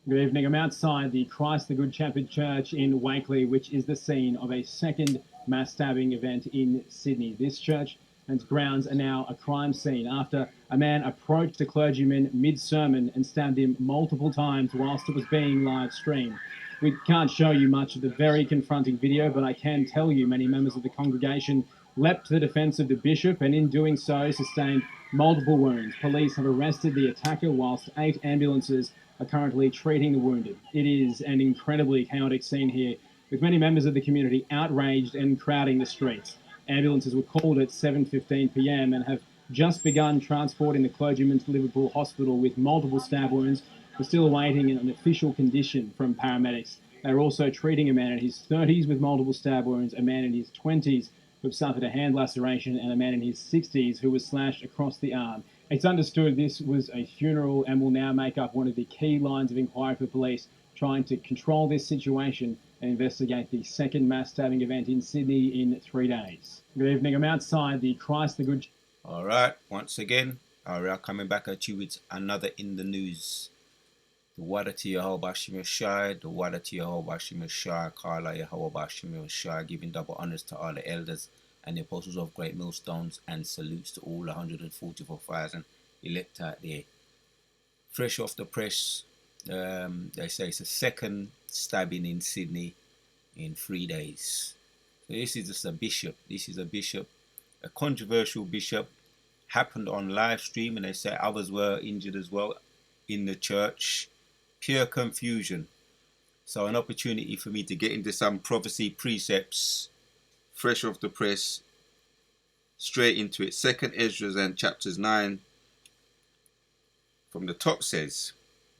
Good evening. I'm outside the Christ the Good Shepherd Church in Wakeley, which is the scene of a second mass stabbing event in Sydney. This church and its grounds are now a crime scene after a man approached a clergyman mid-sermon and stabbed him multiple times whilst it was being live streamed. We can't show you much of the very confronting video, but I can tell you many members of the congregation leapt to the defence of the bishop and in doing so sustained multiple wounds. Police have arrested the attacker whilst 8 ambulances are currently treating the wounded. It is an incredibly chaotic scene here, with many members of the community outraged and crowding the streets. Ambulances were called at 7:15 p.m. and have just begun transporting the clergyman to Liverpool Hospital with multiple stab wounds. We're still awaiting an official condition from paramedics. They're also treating a man in his 30s with multiple stab wounds, a man in his 20s who suffered a hand laceration, and a man in his 60s who was slashed across the arm. It's understood this was a funeral and will now make up one of the key lines of inquiry for police, trying to control this situation and investigate the second mass stabbing event in Sydney in 3 days. Good evening. I'm outside the Christ the Good. All right, once again, we are coming back at you with another in the news. The Wada to Yehovah Shemir Shai, the Wada to Yehovah Shemir Shai, Kala Yehovah Shemir Shai, giving double honors to all the elders and the apostles of great millstones, and salutes to all 144,000 elect out there. Fresh off the press, they say it's a second stabbing in Sydney in 3 days. So this is just a bishop. This is a bishop, a controversial bishop, happened on live stream, and they say others were injured as well in the church. Pure confusion. So an opportunity for me to get into some prophecy precepts, fresh off the press, straight into it. Second Ezra and chapters 9 from the top says,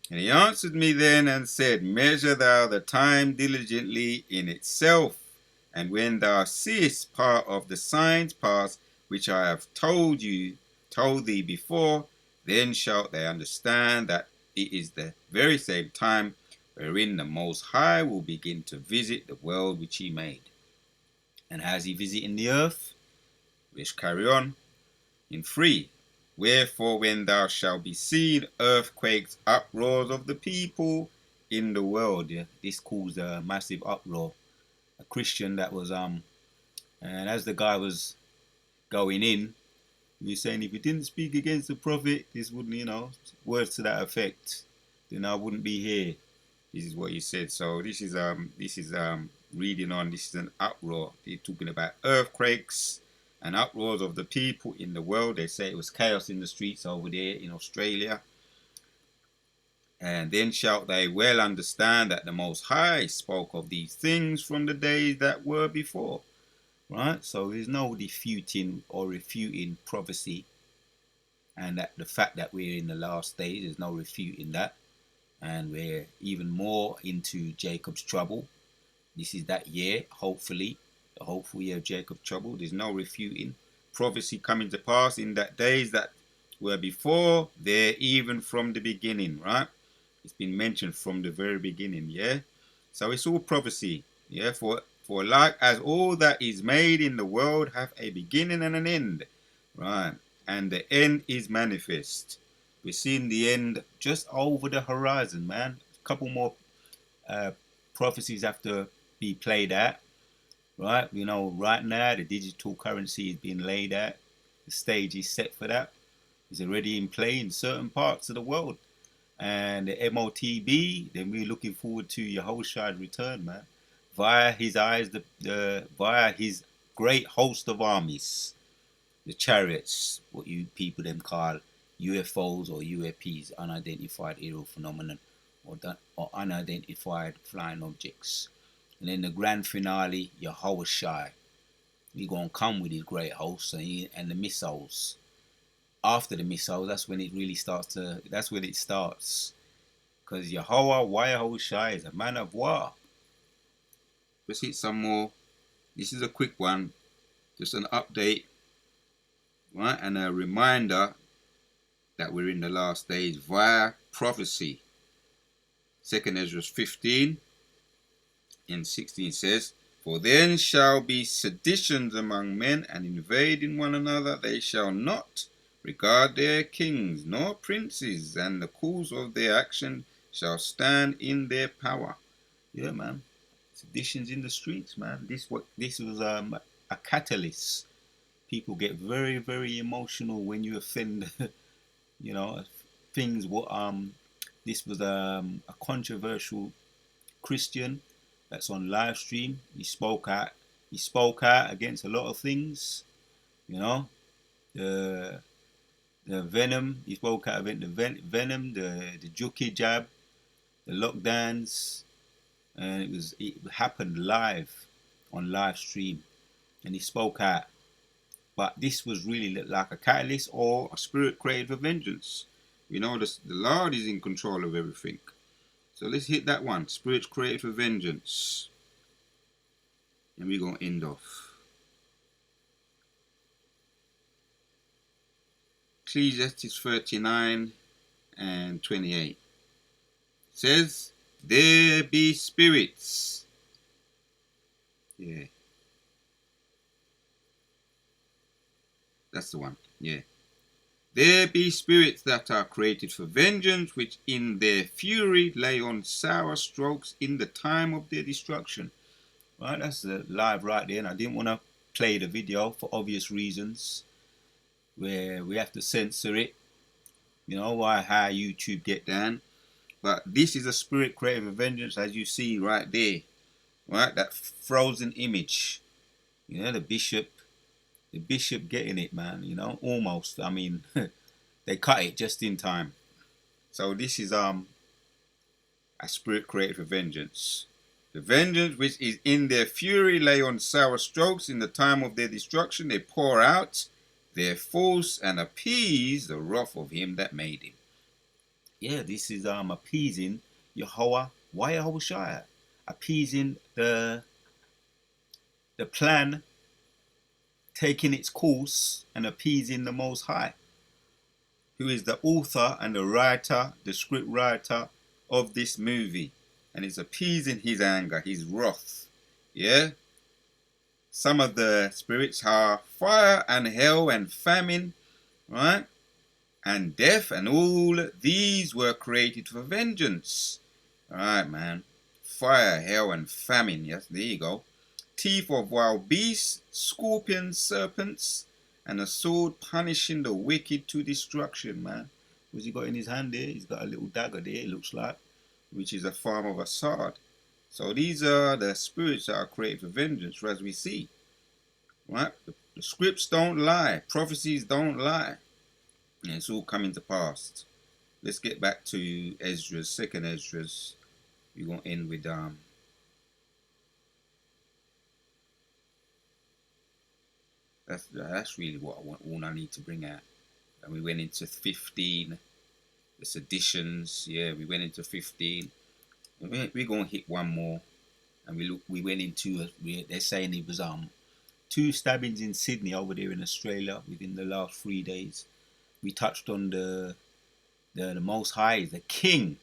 "And he answered me then and said, Measure thou the time diligently in itself, and when thou seest part of the signs pass, which I have told thee before, then shalt thou understand that it is the very same time wherein the Most High will begin to visit the world which he made." And how's he visiting the earth? Let's carry on. In 3, "Wherefore when thou shalt be seen earthquakes, uproars of the people in the world." Yeah, this caused a massive uproar. A Christian that was and as the guy was going in, he was saying if he didn't speak against the prophet, this wouldn't, words to that effect, then I wouldn't be here. This is what he said. So this is reading on. This is an uproar. They're talking about earthquakes and uproars of the people in the world. They say it was chaos in the streets over there in Australia. "And then shalt they well understand that the Most High spoke of these things from the days that were before." Right? So there's no refuting prophecy, and that the fact that we're in the last days, there's no refuting that, and we're even more into Jacob's trouble. This is that year, hopefully, the hopeful year of Jacob's trouble. There's no refuting prophecy coming to pass in that days that were before, there even from the beginning, right? It's been mentioned from the very beginning, yeah? So it's all prophecy, yeah? For like as all that is made in the world have a beginning and an end, right? And the end is manifest. We're seeing the end just over the horizon, man. A couple more prophecies have to be played out, right? Right now the digital currency is being laid out. The stage is set for that. It's already in play in certain parts of the world. And the MOTB, then we're looking forward to Yahushua's return, man. Via his eyes, via his great host of armies, the chariots, what you people them call UFOs or UAPs, unidentified aerial phenomenon, or unidentified flying objects. And then the grand finale, Yahushua, he's going to come with his great host and the missiles. After the missiles, that's when it really starts. Because Yahushua is a man of war. Let's hit some more. This is a quick one, just an update, right? And a reminder that we're in the last days via prophecy. 2nd Ezra 15 and 16 says, "For then shall be seditions among men, and invading one another. They shall not regard their kings nor princes, and the cause of their action shall stand in their power. Yeah, man. Seditions in the streets, man. This was a catalyst. People get very, very emotional when you offend, you know, things. What this was a controversial Christian that's on live stream. He spoke out. He spoke out against a lot of things. You know, the venom. He spoke out against the venom, the Juki jab, the lockdowns, and it happened live on live stream, and he spoke out. But this was really like a catalyst or a spirit created for vengeance. You know, the Lord is in control of everything. So let's hit that one. Spirit created for vengeance. And we're going to end off. Ecclesiastes 39 and 28 says, there be spirits. Yeah. That's the one. Yeah. There be spirits that are created for vengeance, which in their fury lay on sour strokes in the time of their destruction. Right, that's the live right there, and I didn't want to play the video for obvious reasons, where we have to censor it. You know how YouTube get down. But this is a spirit created for vengeance, as you see right there. Right, that frozen image. You know, the bishop getting it, man. You know, almost. I mean, they cut it just in time. So this is a spirit created for vengeance. The vengeance which is in their fury lay on sour strokes in the time of their destruction. They pour out their force and appease the wrath of him that made him. Yeah, this is appeasing Yahweh. Why Yahushua? Appeasing the plan, taking its course, and appeasing the Most High, who is the author and the writer, the script writer of this movie. And it's appeasing his anger, his wrath. Yeah? Some of the spirits are fire and hell and famine, right? And death, and all these were created for vengeance. Alright, man. Fire, hell, and famine. Yes, there you go. Teeth of wild beasts, scorpions, serpents, and a sword punishing the wicked to destruction, man. What's he got in his hand there? He's got a little dagger there, it looks like, which is a form of a sword. So these are the spirits that are created for vengeance, as we see. Right? The scripts don't lie. Prophecies don't lie. And it's all coming to pass. Let's get back to Esdras, second Esdras. We're going to end with that's really what all I need to bring out. And we went into 15, the seditions. Yeah, we went into 15. We're going to hit one more. And we went into, they're saying it was 2 stabbings in Sydney over there in Australia within the last 3 days. We touched on the Most High, the King.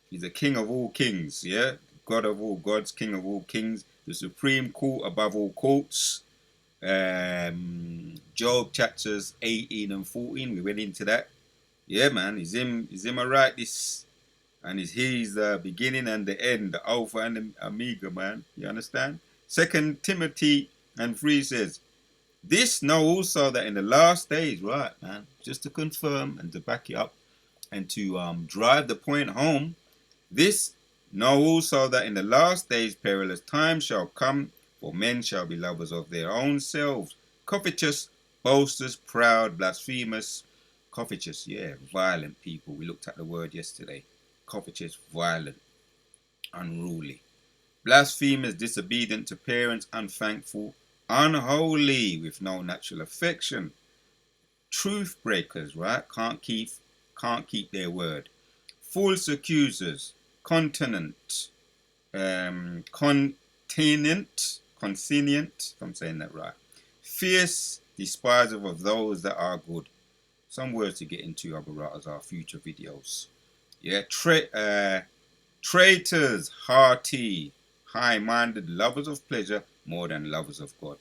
He's the King of all kings, yeah? God of all gods, King of all kings, the supreme court above all courts. Job chapters 18 and 14, we went into that. Yeah, man, is him alright, this? And he's the beginning and the end, the Alpha and the Omega, man. You understand? 2 Timothy and 3 says, this know also that in the last days, right, man, just to confirm and to back it up and to drive the point home, this know also that in the last days perilous times shall come, for men shall be lovers of their own selves, covetous, boasters, proud, blasphemous, covetous, yeah, violent people. We looked at the word yesterday. Covetous, violent, unruly, blasphemous, disobedient to parents, unthankful, unholy, with no natural affection, truth breakers, right? Can't keep their word, false accusers, consonant, if I'm saying that right, fierce, despiser of those that are good. Some words to get into, as our future videos. Yeah, traitors, hearty, high-minded, lovers of pleasure more than lovers of God.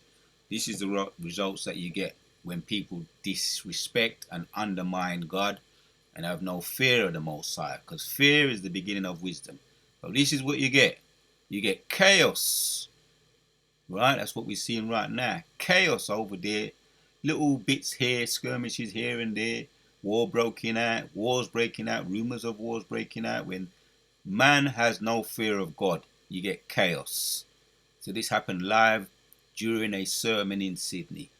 This is the results that you get when people disrespect and undermine God and have no fear of the Most High, because fear is the beginning of wisdom. So this is what you get. You get chaos, right? That's what we're seeing right now. Chaos over there. Little bits here, skirmishes here and there. Wars breaking out, rumors of wars breaking out. When man has no fear of God, you get chaos. So this happened live during a sermon in Sydney.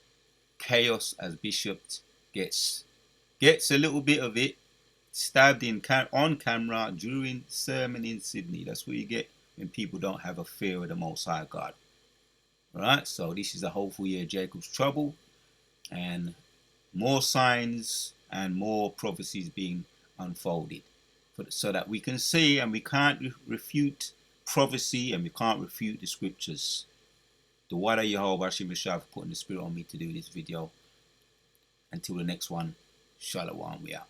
Chaos as Bishop gets a little bit of it, stabbed in on camera during sermon in Sydney. That's what you get when people don't have a fear of the Most High God. Alright, so this is a hopeful year of Jacob's trouble, and more signs and more prophecies being unfolded, so that we can see, and we can't refute prophecy, and we can't refute the scriptures. The Wada Yehovah Hashem Yeshua for putting the spirit on me to do this video. Until the next one, Shalom, we out.